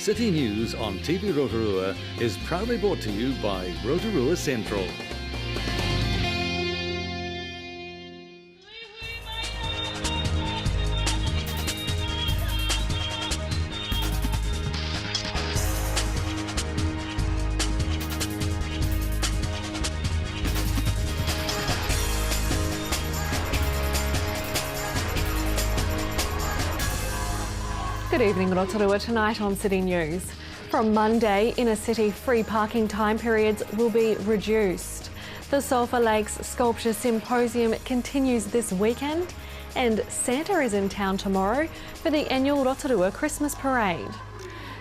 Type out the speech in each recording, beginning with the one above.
City News on TV Rotorua is proudly brought to you by Rotorua Central. Good evening, Rotorua. Tonight on City News. From Monday, inner city free parking time periods will be reduced. The Sulphur Lakes Sculpture Symposium continues this weekend, and Santa is in town tomorrow for the annual Rotorua Christmas Parade.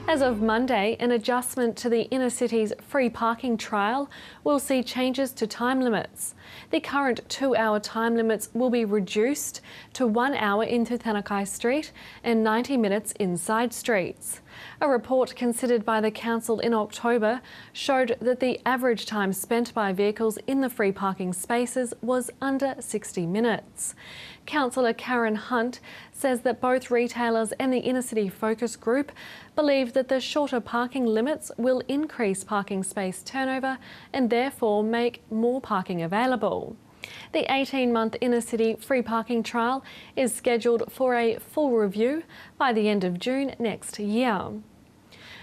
As of Monday, an adjustment to the inner city's free parking trial will see changes to time limits. The current 2-hour time limits will be reduced to 1 hour into Tanakai Street and 90 minutes inside streets. A report considered by the Council in October showed that the average time spent by vehicles in the free parking spaces was under 60 minutes. Councillor Karen Hunt says that both retailers and the Inner City Focus Group believe that the shorter parking limits will increase parking space turnover and therefore make more parking available. The 18-month inner city free parking trial is scheduled for a full review by the end of June next year.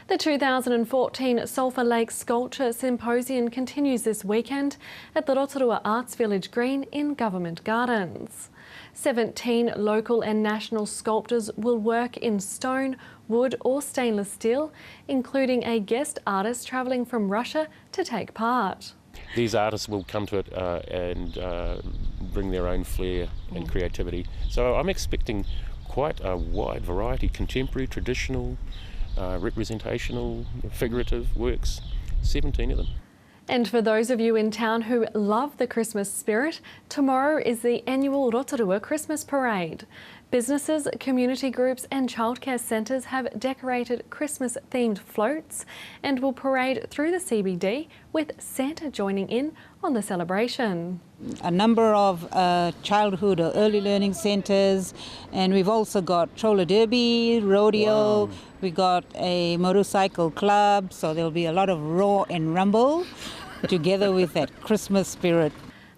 The 2014 Sulphur Lakes Sculpture Symposium continues this weekend at the Rotorua Arts Village Green in Government Gardens. 17 local and national sculptors will work in stone, wood or stainless steel, including a guest artist travelling from Russia to take part. These artists will come to it and bring their own flair and creativity. So I'm expecting quite a wide variety: contemporary, traditional, representational, figurative works, 17 of them. And for those of you in town who love the Christmas spirit, tomorrow is the annual Rotorua Christmas Parade. Businesses, community groups and childcare centres have decorated Christmas-themed floats and will parade through the CBD with Santa joining in on the celebration. A number of childhood or early learning centres, and we've also got roller derby, rodeo, wow. We got a motorcycle club, so there'll be a lot of roar and rumble together with that Christmas spirit.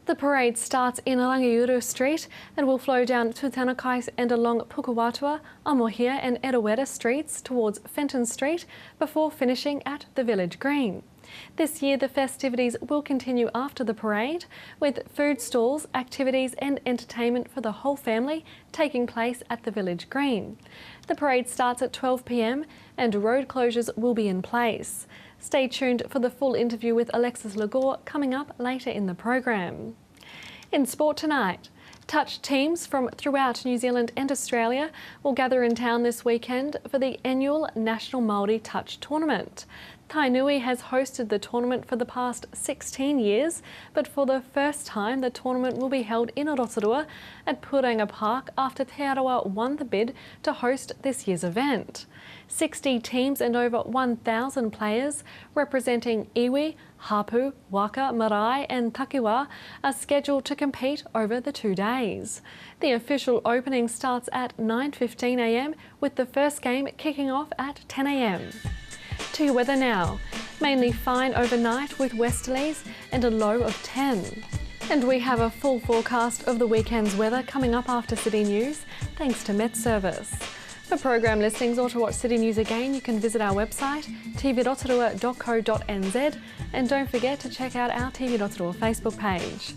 The parade starts in Rangiuru Street and will flow down to Tanakai and along Pukewatua, Amohia and Erewera streets towards Fenton Street before finishing at the Village Green. This year the festivities will continue after the parade, with food stalls, activities and entertainment for the whole family taking place at the Village Green. The parade starts at 12 p.m. and road closures will be in place. Stay tuned for the full interview with Alexis Lagore coming up later in the program. In sport tonight, touch teams from throughout New Zealand and Australia will gather in town this weekend for the annual National Māori Touch Tournament. Tainui has hosted the tournament for the past 16 years, but for the first time the tournament will be held in Rotorua at Purenga Park after Te Arawa won the bid to host this year's event. 60 teams and over 1,000 players representing iwi, hapu, waka, marae and takiwa are scheduled to compete over the 2 days. The official opening starts at 9:15 a.m. with the first game kicking off at 10 a.m. To your weather now. Mainly fine overnight with westerlies and a low of 10. And we have a full forecast of the weekend's weather coming up after City News, thanks to Met Service. For program listings or to watch City News again, you can visit our website, tvrotorua.co.nz, and don't forget to check out our TV Rotorua Facebook page.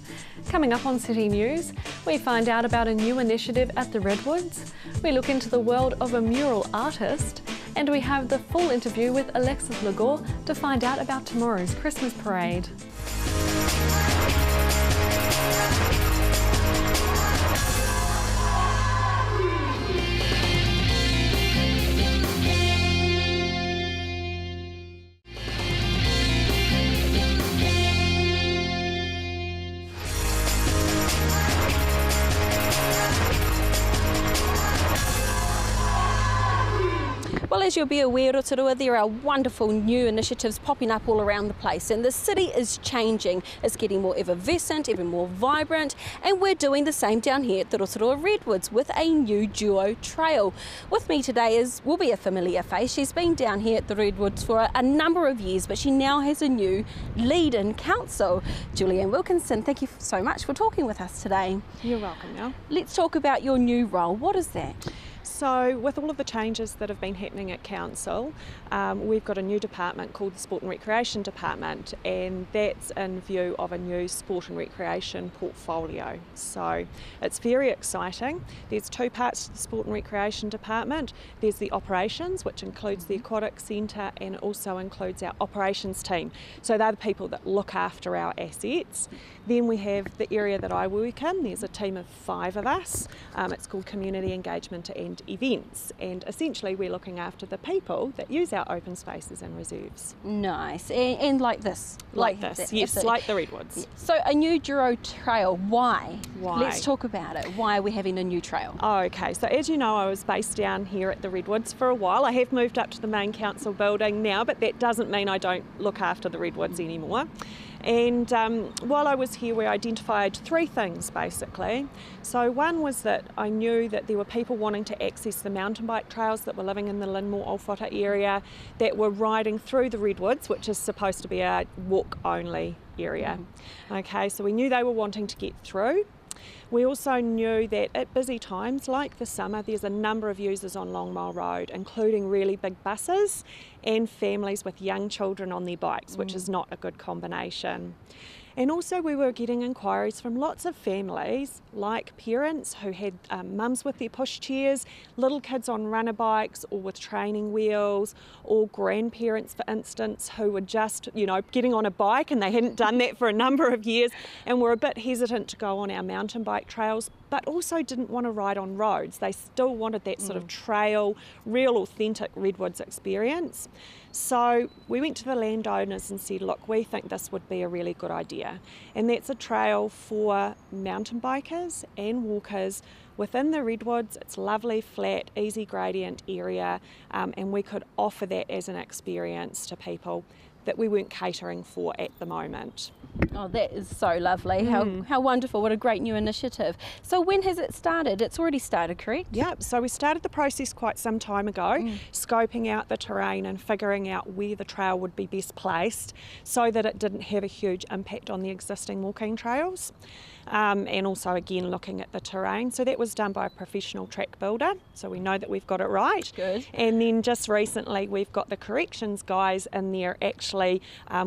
Coming up on City News, we find out about a new initiative at the Redwoods, we look into the world of a mural artist, and we have the full interview with Alexis Lagore to find out about tomorrow's Christmas parade. as you'll be aware, Rotorua, there are wonderful new initiatives popping up all around the place, and the city is changing. It's getting more effervescent, even more vibrant, and we're doing the same down here at the Rotorua Redwoods with a new duo trail. With me today will be a familiar face. She's been down here at the Redwoods for a number of years, but she now has a new lead in council. Julianne Wilkinson, thank you so much for talking with us today. You're welcome, Mel. Let's talk about your new role. What is that? So with all of the changes that have been happening at council, we've got a new department called the Sport and Recreation Department, and that's in view of a new sport and recreation portfolio. So it's very exciting. There's two parts to the Sport and Recreation Department. There's the operations, which includes the aquatic centre and also includes our operations team. So they're the people that look after our assets. Then we have the area that I work in. There's a team of 5 of us. It's called Community Engagement and Events, and essentially we're looking after the people that use our open spaces and reserves. Nice. And like this? Like this, yes, absolutely. like the Redwoods. Yeah. So a new duo trail, why? Why? Let's talk about it. Why are we having a new trail? Okay, so as you know, I was based down here at the Redwoods for a while. I have moved up to the main council building now, but that doesn't mean I don't look after the Redwoods anymore. And while I was here, we identified 3 things basically. So one was that I knew that there were people wanting to access the mountain bike trails that were living in the Linmore Olfota area that were riding through the Redwoods, which is supposed to be a walk-only area. Okay, so we knew they were wanting to get through. We also knew that at busy times like the summer, there's a number of users on Long Mile Road, including really big buses and families with young children on their bikes, which is not a good combination. And also we were getting inquiries from lots of families, like parents who had mums with their pushchairs, little kids on runner bikes or with training wheels, or grandparents, for instance, who were just, getting on a bike and they hadn't done that for a number of years and were a bit hesitant to go on our mountain bike trails, but also didn't want to ride on roads. They still wanted that sort of trail, real authentic Redwoods experience. So we went to the landowners and said, look, we think this would be a really good idea. And that's a trail for mountain bikers and walkers within the Redwoods. It's lovely, flat, easy gradient area, and we could offer that as an experience to people that we weren't catering for at the moment. Oh, that is so lovely. How wonderful. What a great new initiative. So when has it started? It's already started, correct? Yeah, so we started the process quite some time ago, scoping out the terrain and figuring out where the trail would be best placed so that it didn't have a huge impact on the existing walking trails. And also again looking at the terrain. So that was done by a professional track builder, so we know that we've got it right. Good. And then just recently we've got the corrections guys in there actually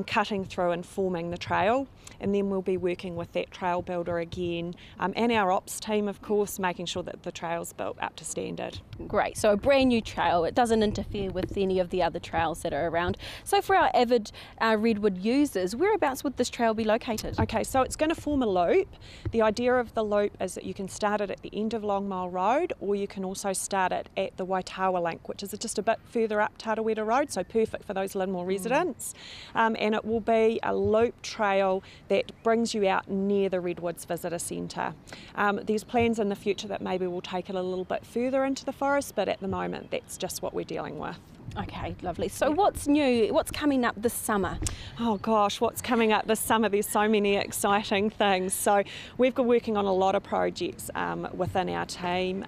cutting through and forming the trail, and then we'll be working with that trail builder again and our ops team, of course, making sure that the trail's built up to standard. Great, so a brand new trail. It doesn't interfere with any of the other trails that are around. So for our avid Redwood users, whereabouts would this trail be located? Okay, so it's going to form a loop. The idea of the loop is that you can start it at the end of Long Mile Road, or you can also start it at the Waitawa link, which is just a bit further up Tarawera Road, so perfect for those Linmore residents. And it will be a loop trail that brings you out near the Redwoods Visitor Centre. There's plans in the future that maybe we'll take it a little bit further into the forest, but at the moment that's just what we're dealing with. Okay, lovely. So what's new? What's coming up this summer? Oh gosh, what's coming up this summer? There's so many exciting things. So we've been working on a lot of projects within our team.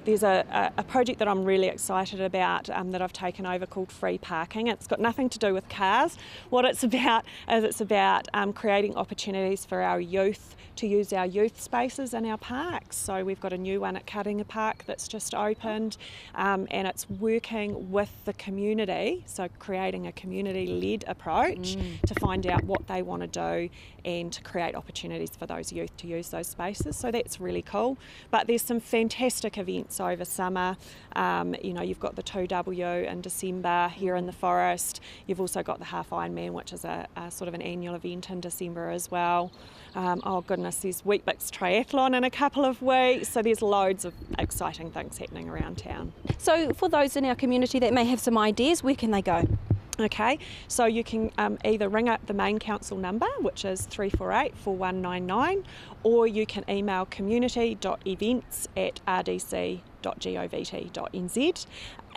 There's a project that I'm really excited about that I've taken over called Free Parking. It's got nothing to do with cars. What it's about is it's about creating opportunities for our youth to use our youth spaces in our parks. So we've got a new one at Karinga Park that's just opened, and it's working with the community, so creating a community-led approach to find out what they want to do and to create opportunities for those youth to use those spaces. So that's really cool. But there's some fantastic events over summer. You've got the 2W in December here in the forest. You've also got the Half Ironman, which is a sort of an annual event in December as well. Oh goodness, there's Weet-Bix Triathlon in a couple of weeks. So there's loads of exciting things happening around town. So for those in our community that may have some ideas, where can they go? Okay, so you can either ring up the main council number, which is 348 4199, or you can email community.events@rdc.govt.nz.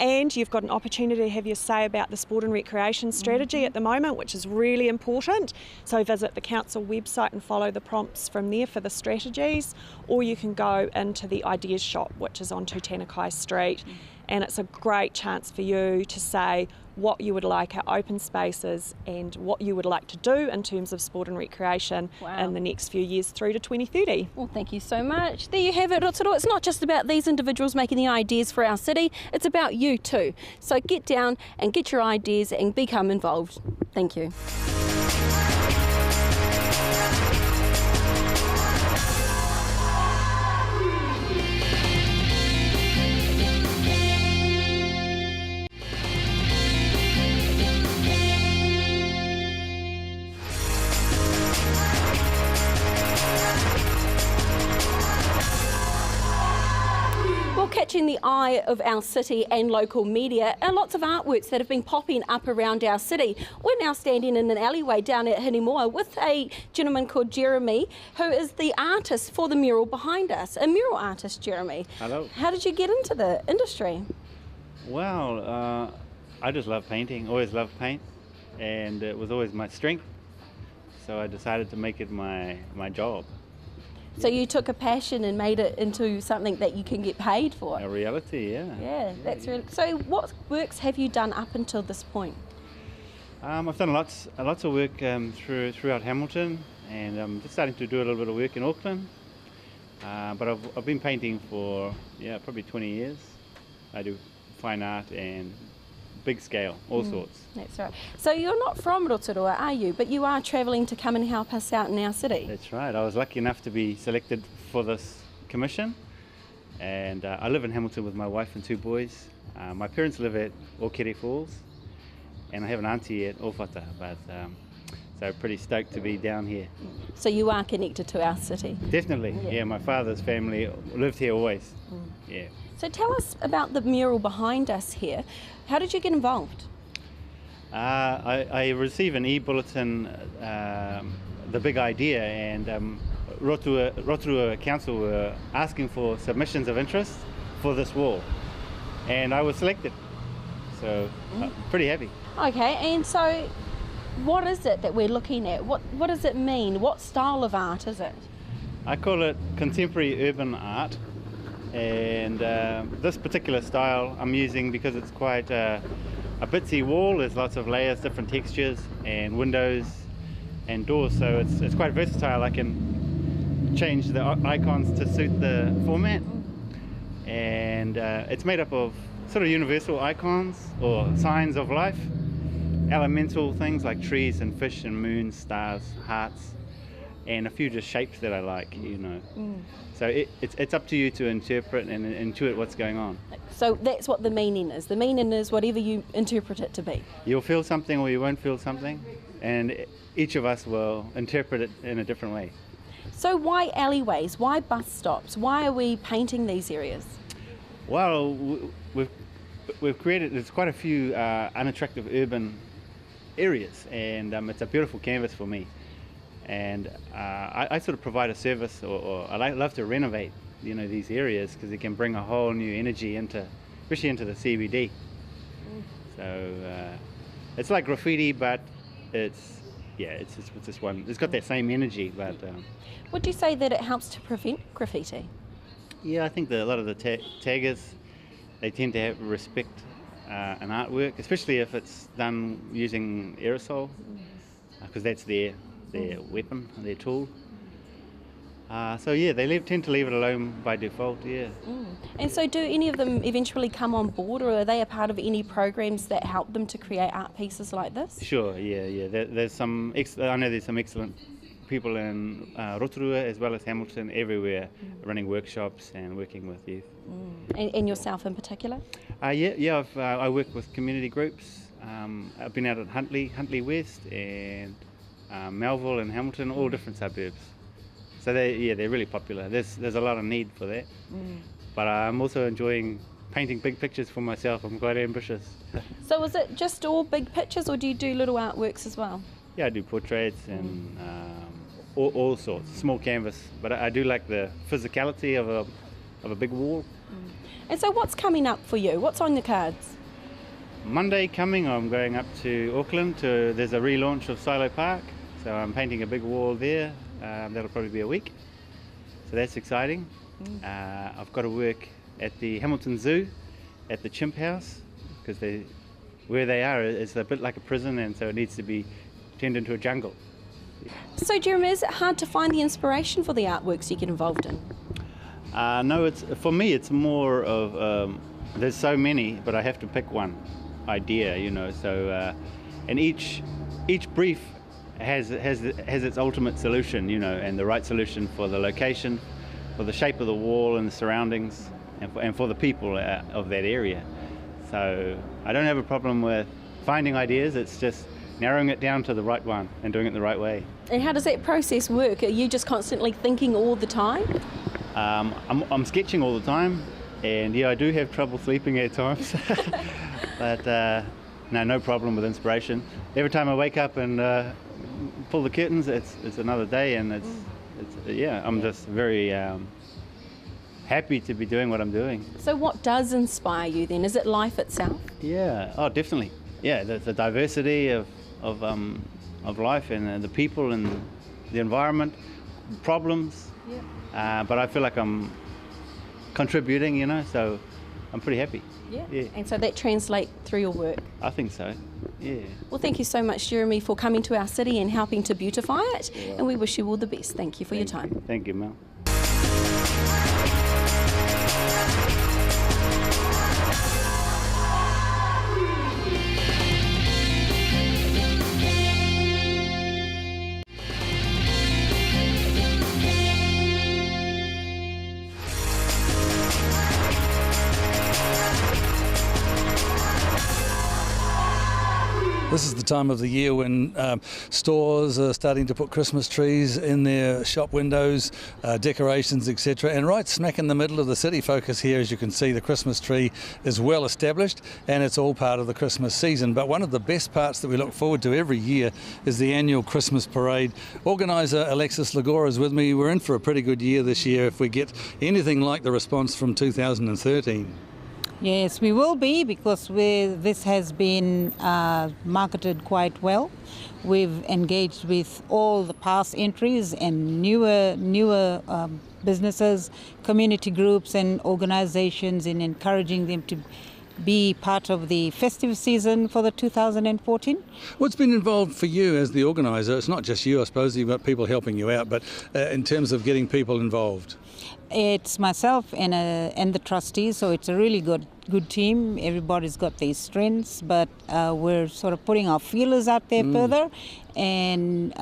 And you've got an opportunity to have your say about the sport and recreation strategy at the moment, which is really important. So visit the council website and follow the prompts from there for the strategies, or you can go into the Ideas Shop, which is on Tutanekai Street, and it's a great chance for you to say what you would like our open spaces and what you would like to do in terms of sport and recreation in the next few years through to 2030. Well, thank you so much. There you have it, Rotorua. It's not just about these individuals making the ideas for our city, it's about you too. So get down and get your ideas and become involved. Thank you. Catching the eye of our city and local media are lots of artworks that have been popping up around our city. We're now standing in an alleyway down at Hinimoa with a gentleman called Jeremy, who is the artist for the mural behind us. A mural artist, Jeremy. Hello. How did you get into the industry? Well, I just love painting, always loved paint, and it was always my strength, so I decided to make it my job. So you took a passion and made it into something that you can get paid for. A reality, yeah. Yeah, that's really. So what works have you done up until this point? I've done lots of work throughout Hamilton, and I'm just starting to do a little bit of work in Auckland. But I've been painting for probably 20 years. I do fine art and big scale, all sorts. That's right. So you're not from Rotorua, are you? But you are travelling to come and help us out in our city. That's right. I was lucky enough to be selected for this commission, and I live in Hamilton with my wife and two boys. My parents live at Okere Falls, and I have an auntie at Owhata, but so pretty stoked to be down here. So you are connected to our city? Definitely, yeah. My father's family lived here always, yeah. So tell us about the mural behind us here. How did you get involved? I received an e-bulletin, the big idea, and Rotorua Council were asking for submissions of interest for this wall, and I was selected, so pretty happy. Okay, and so what is it that we're looking at? What does it mean? What style of art is it? I call it contemporary urban art, and this particular style I'm using because it's quite a bitsy wall. There's lots of layers, different textures, and windows and doors, so it's quite versatile. I can change the icons to suit the format, and it's made up of sort of universal icons or signs of life, elemental things like trees and fish and moons, stars, hearts, and a few just shapes that I like, you know. So it's up to you to interpret and intuit what's going on. So that's what the meaning is. The meaning is whatever you interpret it to be. You'll feel something or you won't feel something, and each of us will interpret it in a different way. So why alleyways? Why bus stops? Why are we painting these areas? Well, we've created, there's quite a few unattractive urban areas, and it's a beautiful canvas for me. And I sort of provide a service, or I love to renovate, you know, these areas because it can bring a whole new energy especially into the CBD. So it's like graffiti, but it's just one. It's got that same energy, but. Would you say that it helps to prevent graffiti? Yeah, I think that a lot of the taggers, they tend to have respect an artwork, especially if it's done using aerosol, because that's their weapon, their tool. So yeah, they tend to leave it alone by default, yeah. And so do any of them eventually come on board, or are they a part of any programs that help them to create art pieces like this? Sure, yeah. There's some, I know there's some excellent people in Rotorua as well as Hamilton, everywhere, running workshops and working with youth. And yourself in particular? Yeah. I work with community groups. I've been out at Huntley West and Melville and Hamilton, all different suburbs. So they're really popular. There's a lot of need for that. But I'm also enjoying painting big pictures for myself. I'm quite ambitious. So is it just all big pictures, or do you do little artworks as well? Yeah, I do portraits and all sorts, small canvas. But I do like the physicality of a big wall. And so what's coming up for you? What's on the cards? Monday coming, I'm going up to Auckland. There's a relaunch of Silo Park, so I'm painting a big wall there. That'll probably be a week, so that's exciting. I've got to work at the Hamilton Zoo, at the chimp house, because where they are is a bit like a prison, and so it needs to be turned into a jungle. So Jeremy, is it hard to find the inspiration for the artworks you get involved in? No, for me it's more of there's so many, but I have to pick one idea, so and each brief has its ultimate solution, and the right solution for the location, for the shape of the wall and the surroundings, and for the people of that area. So I don't have a problem with finding ideas, it's just narrowing it down to the right one and doing it the right way. And how does that process work? Are you just constantly thinking all the time? I'm sketching all the time, and I do have trouble sleeping at times. But no problem with inspiration. Every time I wake up and pull the curtains, it's another day, and I'm just very happy to be doing what I'm doing. So what does inspire you then? Is it life itself? Yeah, oh definitely. Yeah, the diversity of life, and the people and the environment, problems. Yeah. But I feel like I'm contributing, so I'm pretty happy. Yeah. And so that translates through your work? I think so, yeah. Well, thank you so much, Jeremy, for coming to our city and helping to beautify it. Yeah. And we wish you all the best. Thank you for your time. Thank you, Mel. This is the time of the year when stores are starting to put Christmas trees in their shop windows, decorations, etc. And right smack in the middle of the city focus here, as you can see, the Christmas tree is well established, and it's all part of the Christmas season. But one of the best parts that we look forward to every year is the annual Christmas parade. Organiser Alexis Lagora is with me. We're in for a pretty good year this year if we get anything like the response from 2013. Yes, we will be, because this has been marketed quite well. We've engaged with all the past entries and newer businesses, community groups and organisations, in encouraging them to be part of the festive season for the 2014. What's been involved for you as the organiser? It's not just you, I suppose, you've got people helping you out, but in terms of getting people involved? It's myself and the trustees, so it's a really good team. Everybody's got their strengths, but we're sort of putting our feelers out there further, and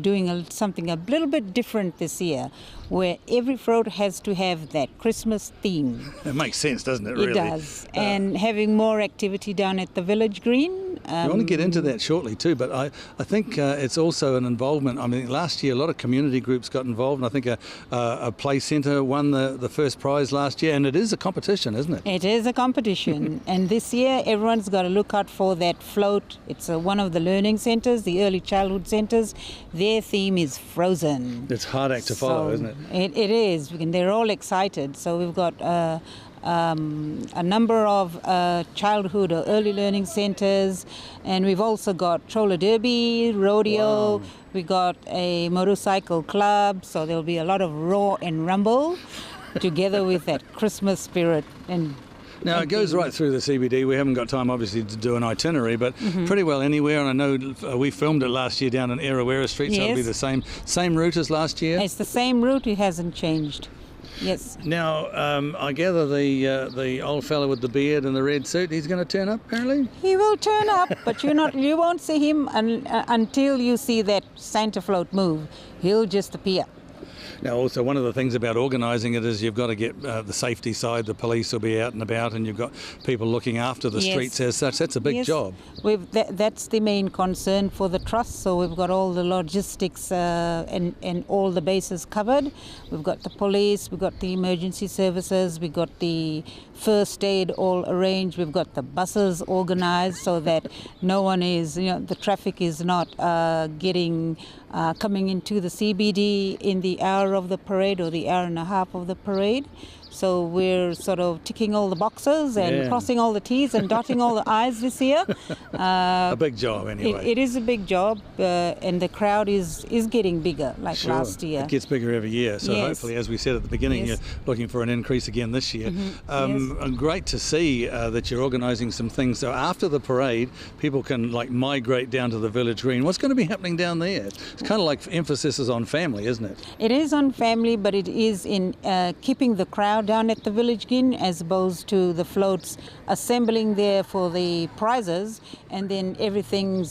doing something a little bit different this year, where every float has to have that Christmas theme. It makes sense, doesn't it, really? It does. And having more activity down at the Village Green. I want to get into that shortly too, but I think it's also an involvement. I mean, last year a lot of community groups got involved, and I think a play centre won the first prize last year, and it is a competition, isn't it? It is a competition, and this year everyone's got to look out for that float. It's one of the learning centres, the early childhood centres. Their theme is Frozen. It's a hard act to follow, isn't it? It is, and they're all excited. So we've got a number of childhood or early learning centres, and we've also got roller derby, rodeo. Wow. We got a motorcycle club, so there'll be a lot of roar and rumble together with that Christmas spirit. And now, it goes right through the CBD. We haven't got time, obviously, to do an itinerary, but pretty well anywhere. And I know we filmed it last year down on Rotorua Street, so it'll be the same route as last year? It's the same route. It hasn't changed. Yes. Now, I gather the old fellow with the beard and the red suit, he's going to turn up, apparently? He will turn up, but you won't see him until you see that Santa float move. He'll just appear. Now, also, one of the things about organising it is you've got to get the safety side. The police will be out and about, and you've got people looking after the streets as such. That's a big job. That's the main concern for the trust. So we've got all the logistics and all the bases covered. We've got the police, we've got the emergency services, we've got the first aid all arranged. We've got the buses organised so that no one is, the traffic is not coming into the CBD in the hour of the parade or the hour and a half of the parade. So we're sort of ticking all the boxes and crossing all the T's and dotting all the I's this year. A big job anyway. It is a big job, and the crowd is getting bigger like last year. It gets bigger every year. So Yes. hopefully, as we said at the beginning, Yes. you're looking for an increase again this year. Yes. And great to see that you're organising some things. So after the parade, people can like migrate down to the village green. What's going to be happening down there? It's kind of like emphasis is on family, isn't it? It is on family, but it is in keeping the crowd down at the village green as opposed to the floats assembling there for the prizes, and then everyone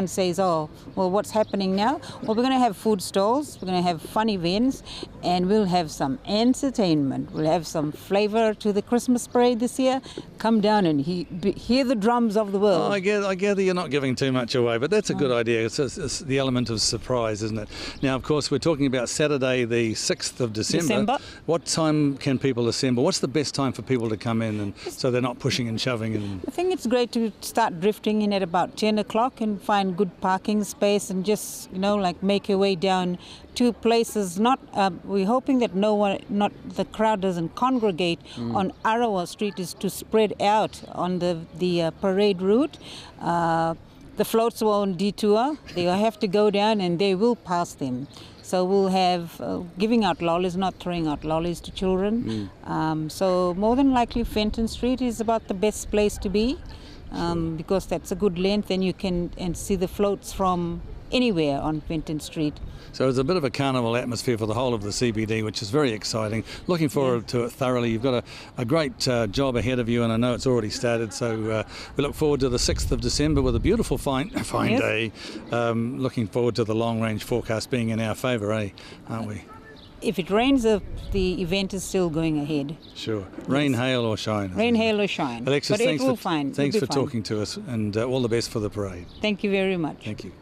says, oh, well, what's happening now? Well, we're going to have food stalls, we're going to have fun events, and we'll have some entertainment. We'll have some flavour to the Christmas parade this year. Come down and hear the drums of the world. Oh, I gather you're not giving too much away, but that's a good idea. It's the element of surprise, isn't it? Now, of course, we're talking about Saturday, the 6th of December. What time can people assemble? What's the best time for people to come in, and so they're not pushing and shoving? I think it's great to start drifting in at about 10 o'clock and find good parking space and just, make your way down to places. We're hoping that the crowd doesn't congregate on Arawa Street, is to spread out on the parade route. The floats won't detour. They have to go down and they will pass them. So we'll have giving out lollies, not throwing out lollies to children. So more than likely Fenton Street is about the best place to be, because that's a good length and you can see the floats from anywhere on Fenton Street. So it's a bit of a carnival atmosphere for the whole of the CBD, which is very exciting. Looking forward to it thoroughly. You've got a great job ahead of you, and I know it's already started. So we look forward to the 6th of December with a beautiful fine day. Looking forward to the long-range forecast being in our favour, aren't we? If it rains, the event is still going ahead. Sure. Rain, hail or shine. Rain, hail or shine. Alexis, but it will fine. Thanks for talking to us, and all the best for the parade. Thank you very much. Thank you.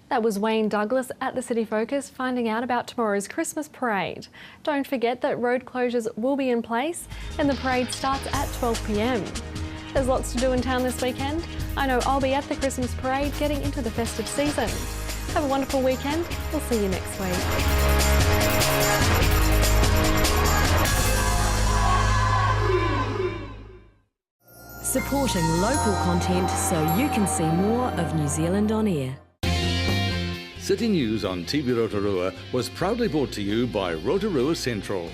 That was Wayne Douglas at the City Focus finding out about tomorrow's Christmas parade. Don't forget that road closures will be in place and the parade starts at 12 p.m. There's lots to do in town this weekend. I know I'll be at the Christmas parade getting into the festive season. Have a wonderful weekend. We'll see you next week. Supporting local content so you can see more of New Zealand on air. City News on TV Rotorua was proudly brought to you by Rotorua Central.